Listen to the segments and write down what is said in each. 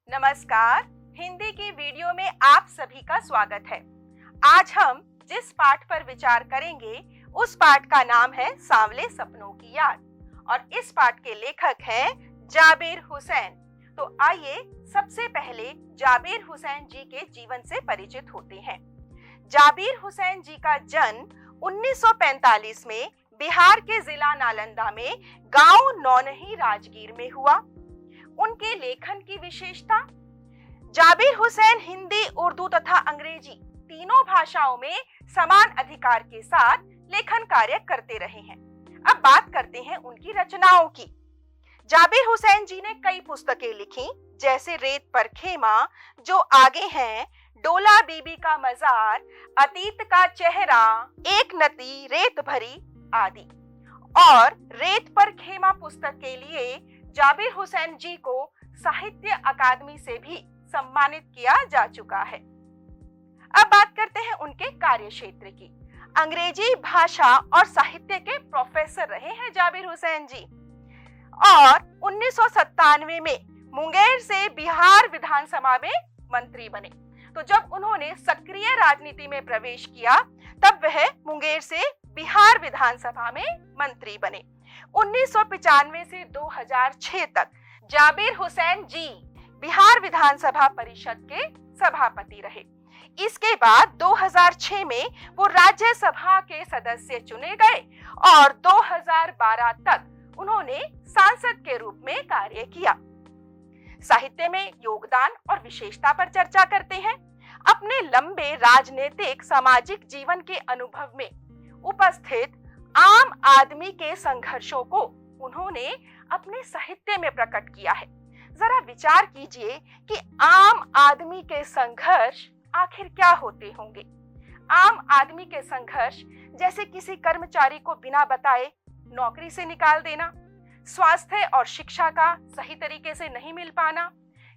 नमस्कार, हिंदी की वीडियो में आप सभी का स्वागत है। आज हम जिस पाठ पर विचार करेंगे उस पाठ का नाम है सांवले सपनों की याद और इस पाठ के लेखक हैं जाबिर हुसैन। तो आइए सबसे पहले जाबिर हुसैन जी के जीवन से परिचित होते हैं। जाबिर हुसैन जी का जन्म 1945 में बिहार के जिला नालंदा में गांव नौनही राजगीर में हुआ। उनके लेखन की विशेषता, जाबिर हुसैन हिंदी, उर्दू तथा अंग्रेजी तीनों भाषाओं में समान अधिकार के साथ लेखन कार्य करते रहे हैं। अब बात करते हैं उनकी रचनाओं की। जाबिर हुसैन जी ने कई पुस्तकें लिखी, जैसे रेत पर खेमा, जो आगे हैं, डोला बीबी का मजार, अतीत का चेहरा, एक नती, रेत भरी आदि। और रेत पर खेमा पुस्तक के लिए जाबिर हुसैन जी को साहित्य अकादमी से भी सम्मानित किया जा चुका है। अब बात करते हैं उनके कार्य क्षेत्र की। अंग्रेजी भाषा और साहित्य के प्रोफेसर रहे हैं जाबिर हुसैन जी और 1997 में मुंगेर से बिहार विधानसभा में मंत्री बने। तो जब उन्होंने सक्रिय राजनीति में प्रवेश किया तब वह मुंगेर से बिहार विधानसभा में मंत्री बने। 1995 से 2006 तक जाबिर हुसैन जी बिहार विधानसभा परिषद के सभापति रहे। इसके बाद 2006 में वो राज्यसभा के सदस्य चुने गए और 2012 तक उन्होंने सांसद के रूप में कार्य किया। साहित्य में योगदान और विशेषता पर चर्चा करते हैं। अपने लंबे राजनीतिक सामाजिक जीवन के अनुभव में उपस्थित आम आदमी के संघर्षों को उन्होंने अपने साहित्य में प्रकट किया है। जरा विचार कीजिए कि आम आदमी के संघर्ष आखिर क्या होते होंगे। आम आदमी के संघर्ष जैसे किसी कर्मचारी को बिना बताए नौकरी से निकाल देना, स्वास्थ्य और शिक्षा का सही तरीके से नहीं मिल पाना,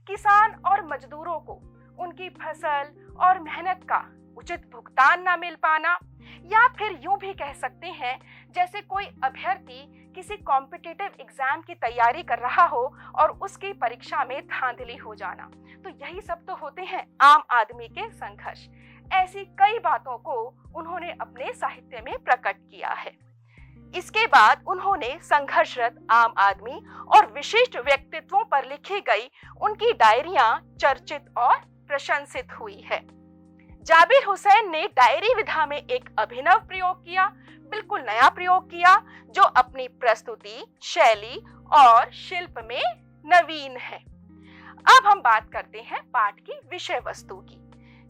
किसान और मजदूरों को उनकी फसल और मेहनत का उचित भुगतान न मिल पाना, या फिर यूं भी कह सकते हैं जैसे कोई अभ्यर्थी किसी कॉम्पिटिटिव एग्जाम की तैयारी कर रहा हो और उसकी परीक्षा में धांधली हो जाना। तो यही सब तो होते हैं आम आदमी के संघर्ष। ऐसी कई बातों को उन्होंने अपने साहित्य में प्रकट किया है। इसके बाद उन्होंने संघर्षरत आम आदमी और विशिष्ट व्यक्तित्वों पर लिखी गई उनकी डायरियां चर्चित और प्रशंसित हुई है। जाबिर हुसैन ने डायरी विधा में एक अभिनव प्रयोग किया, बिल्कुल नया प्रयोग किया, जो अपनी प्रस्तुति, शैली और शिल्प में नवीन है। अब हम बात करते हैं पाठ की विषय वस्तु की।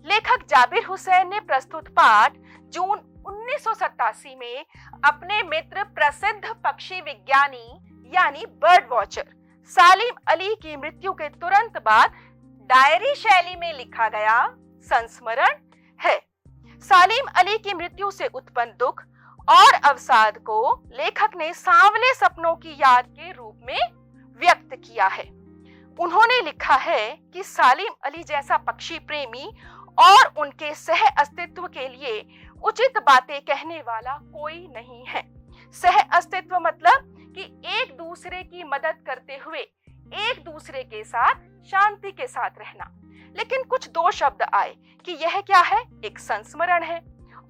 लेखक जाबिर हुसैन ने प्रस्तुत पाठ जून 1987 में अपने मित्र प्रसिद्ध पक्षी विज्ञानी यानी बर्ड वॉचर सालिम अली की मृत्यु के तुरंत बाद डायरी शैली में लिखा गया संस्मरण है। सालिम अली की मृत्यु से उत्पन्न दुख और अवसाद को लेखक ने सांवले सपनों की याद के रूप में व्यक्त किया है। उन्होंने लिखा है कि सालिम अली जैसा पक्षी प्रेमी और उनके सह अस्तित्व के लिए उचित बातें कहने वाला कोई नहीं है। सह अस्तित्व मतलब कि एक दूसरे की मदद करते हुए एक दूसरे के साथ शांति के साथ रहना। लेकिन कुछ दो शब्द आए कि यह क्या है, एक संस्मरण है,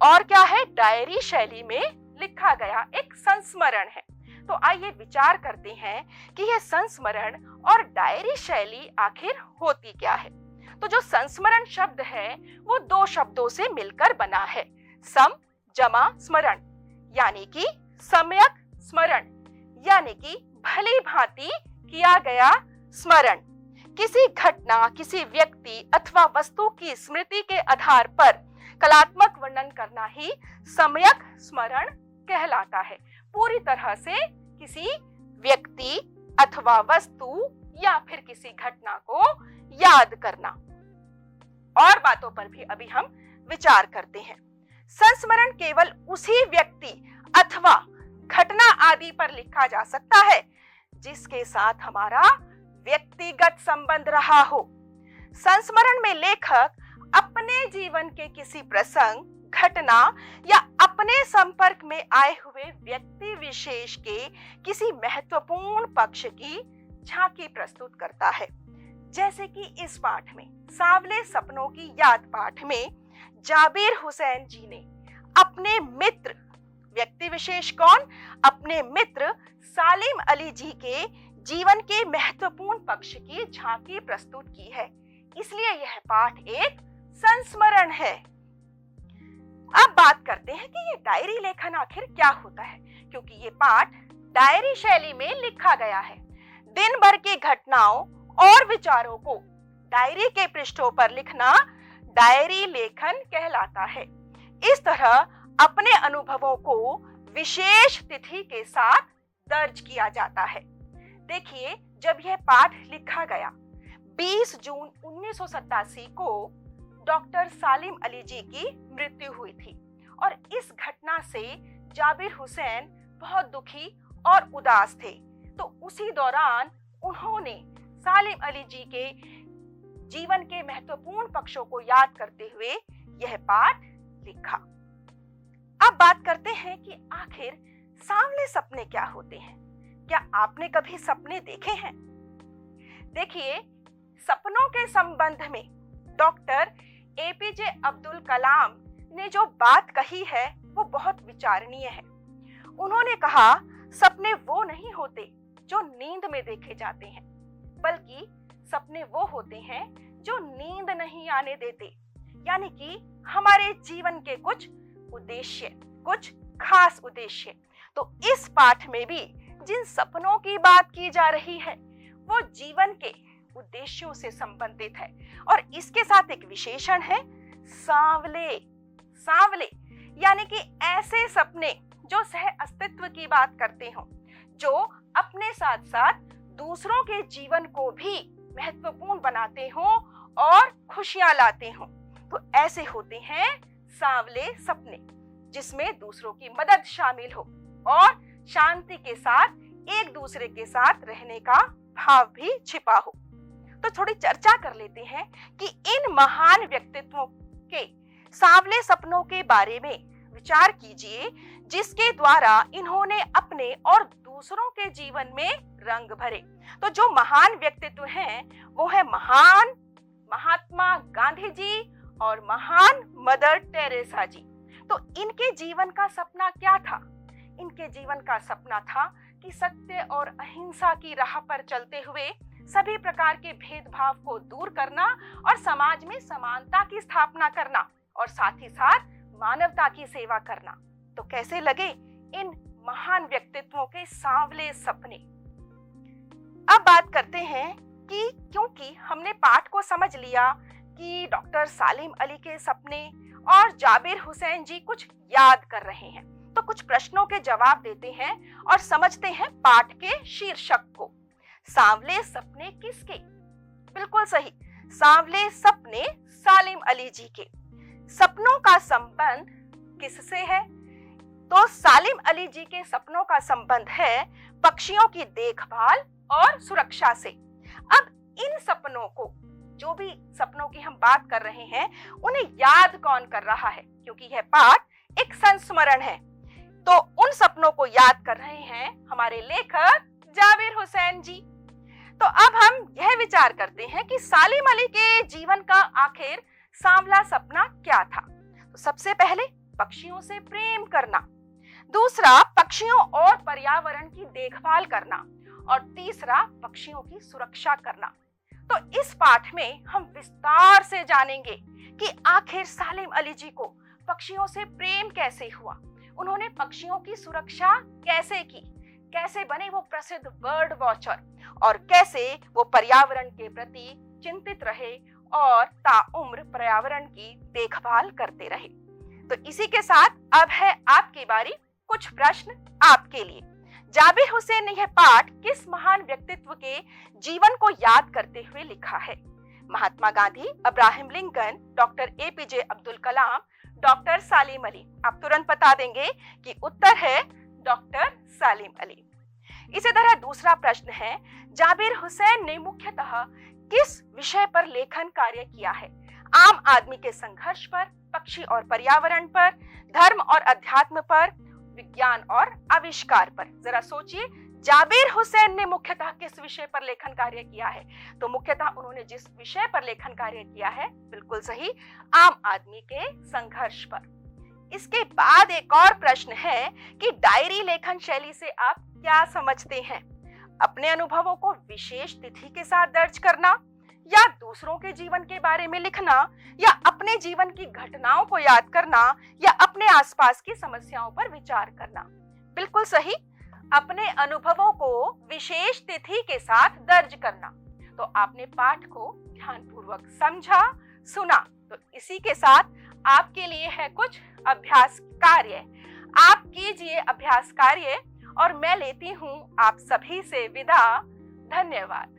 और क्या है, डायरी शैली में लिखा गया एक संस्मरण है। तो आइए विचार करते हैं कि यह संस्मरण और डायरी शैली आखिर होती क्या है। तो जो संस्मरण शब्द है वो दो शब्दों से मिलकर बना है, सम जमा स्मरण, यानी कि सम्यक स्मरण, यानी कि भली भांति किया गया स्मरण। किसी घटना, किसी व्यक्ति अथवा वस्तु की स्मृति के आधार पर कलात्मक वर्णन करना ही सम्यक स्मरण कहलाता है। पूरी तरह से किसी व्यक्ति अथवा वस्तु या फिर किसी घटना को याद करना। और बातों पर भी अभी हम विचार करते हैं। संस्मरण केवल उसी व्यक्ति अथवा घटना आदि पर लिखा जा सकता है जिसके साथ हमारा व्यक्तिगत संबंध रहा हो। संस्मरण में लेखक अपने अपने जीवन के किसी प्रसंग, घटना या अपने संपर्क में आए हुए व्यक्ति विशेष के किसी महत्वपूर्ण पक्ष की झांकी प्रस्तुत करता है। जैसे कि इस पाठ में, सांवले सपनों की याद पाठ में, जाबिर हुसैन जी ने अपने मित्र, व्यक्ति विशेष कौन, अपने मित्र सालिम अली जी के जीवन के महत्वपूर्ण पक्ष की झांकी प्रस्तुत की है। इसलिए यह पाठ एक संस्मरण है। अब बात करते हैं कि ये डायरी लेखन आखिर क्या होता है, क्योंकि ये पाठ डायरी शैली में लिखा गया है। दिन भर की घटनाओं और विचारों को डायरी के पृष्ठों पर लिखना डायरी लेखन कहलाता है। इस तरह अपने अनुभवों को विशेष तिथि के साथ दर्ज किया जाता है। देखिए, जब यह पाठ लिखा गया 20 जून 1987 को डॉक्टर सालिम अली जी की मृत्यु हुई थी और इस घटना से जाबिर हुसैन बहुत दुखी और उदास थे। तो उसी दौरान उन्होंने सालिम अली जी के जीवन के महत्वपूर्ण पक्षों को याद करते हुए यह पाठ लिखा। अब बात करते हैं कि आखिर सांवले सपने क्या होते हैं। क्या आपने कभी सपने देखे हैं? देखिए, सपनों के संबंध में डॉक्टर एपीजे अब्दुल कलाम ने जो बात कही है वो बहुत विचारणीय है। उन्होंने कहा, सपने वो नहीं होते जो नींद में देखे जाते हैं, बल्कि सपने वो होते हैं जो नींद नहीं आने देते। यानी कि हमारे जीवन के कुछ उद्देश्य, कुछ खास उद्देश्य। तो इस पाठ में भी जिन सपनों की बात की जा रही है वो जीवन के उद्देश्यों से संबंधित है। और इसके साथ एक विशेषण है, सांवले। सांवले यानी कि ऐसे सपने जो सह अस्तित्व की बात करते हों, जो अपने साथ साथ दूसरों के जीवन को भी महत्वपूर्ण बनाते हों और खुशियां लाते हों। तो ऐसे होते हैं सांवले सपने, जिसमें दूसरों की मदद शामिल हो और शांति के साथ एक दूसरे के साथ रहने का भाव भी छिपा हो। तो थोड़ी चर्चा कर लेते हैं कि इन महान व्यक्तित्वों के सांवले सपनों के बारे में विचार कीजिए, जिसके द्वारा इन्होंने अपने और दूसरों के जीवन में रंग भरे। तो जो महान व्यक्तित्व हैं वो है महान महात्मा गांधी जी और महान मदर टेरेसा जी। तो इनके जीवन का सपना क्या था? इनके जीवन का सपना था कि सत्य और अहिंसा की राह पर चलते हुए सभी प्रकार के भेदभाव को दूर करना और समाज में समानता की स्थापना करना और साथ ही साथ मानवता की सेवा करना। तो कैसे लगे इन महान व्यक्तित्वों के सांवले सपने? अब बात करते हैं कि क्योंकि हमने पाठ को समझ लिया कि डॉक्टर सालिम अली के सपने और जाबिर हुसैन जी कुछ याद कर रहे हैं, तो कुछ प्रश्नों के जवाब देते हैं और समझते हैं पाठ के शीर्षक को। सांवले सपने किसके? बिल्कुल सही, सांवले सपने सालिम अली जी के। सपनों का संबंध किससे है? तो सालिम अली जी के सपनों का संबंध है पक्षियों की देखभाल और सुरक्षा से। अब इन सपनों को, जो भी सपनों की हम बात कर रहे हैं, उन्हें याद कौन कर रहा है? क्योंकि यह पाठ एक संस्मरण है, तो उन सपनों को याद कर रहे हैं हमारे लेखक जाबिर हुसैन जी। तो अब हम यह विचार करते हैं कि सालिम अली के जीवन का आखिर सांवला सपना क्या था। तो सबसे पहले पक्षियों से प्रेम करना, दूसरा पक्षियों और पर्यावरण की देखभाल करना और तीसरा पक्षियों की सुरक्षा करना। तो इस पाठ में हम विस्तार से जानेंगे कि आखिर सालिम अली जी को पक्षियों से प्रेम कैसे हुआ, उन्होंने पक्षियों की सुरक्षा कैसे की, कैसे बने वो प्रसिद्ध बर्ड वॉचर और कैसे वो पर्यावरण के प्रति चिंतित रहे और ताउम्र पर्यावरण की देखभाल करते रहे। तो इसी के साथ अब है आपकी बारी, कुछ प्रश्न आपके लिए। जाबिर हुसैन ने यह पाठ किस महान व्यक्तित्व के जीवन को याद करते हुए लिखा है? Mahatma Gandhi, Abraham Lincoln, doctor APJ Abdul Kalam, doctor Salim Ali? आप तुरंत बता देंगे कि उत्तर है डॉक्टर सालिम अली। इसी तरह दूसरा प्रश्न है, जाबिर हुसैन ने मुख्यतः किस विषय पर लेखन कार्य किया है? आम आदमी के संघर्ष पर, पक्षी और पर्यावरण पर, धर्म और अध्यात्म पर, विज्ञान और आविष्कार पर। जरा सोचिए, जाबिर हुसैन ने मुख्यतः किस विषय पर लेखन कार्य किया है? तो मुख्यतः उन्होंने जिस विषय पर लेखन कार्य किया है, बिल्कुल सही, आम आदमी के संघर्ष पर। इसके बाद एक और प्रश्न है कि डायरी लेखन शैली से आप क्या समझते हैं? अपने अनुभवों को विशेष तिथि के साथ दर्ज करना, या दूसरों के जीवन के बारे में लिखना, या अपने जीवन की घटनाओं को याद करना, या अपने आसपास की समस्याओं पर विचार करना? बिल्कुल सही, अपने अनुभवों को विशेष तिथि के साथ दर्ज करना। तो आपने पाठ को ध्यानपूर्वक समझा, सुना। तो इसी के साथ आपके लिए है कुछ अभ्यास कार्य। आप कीजिए अभ्यास कार्य और मैं लेती हूँ आप सभी से विदा। धन्यवाद।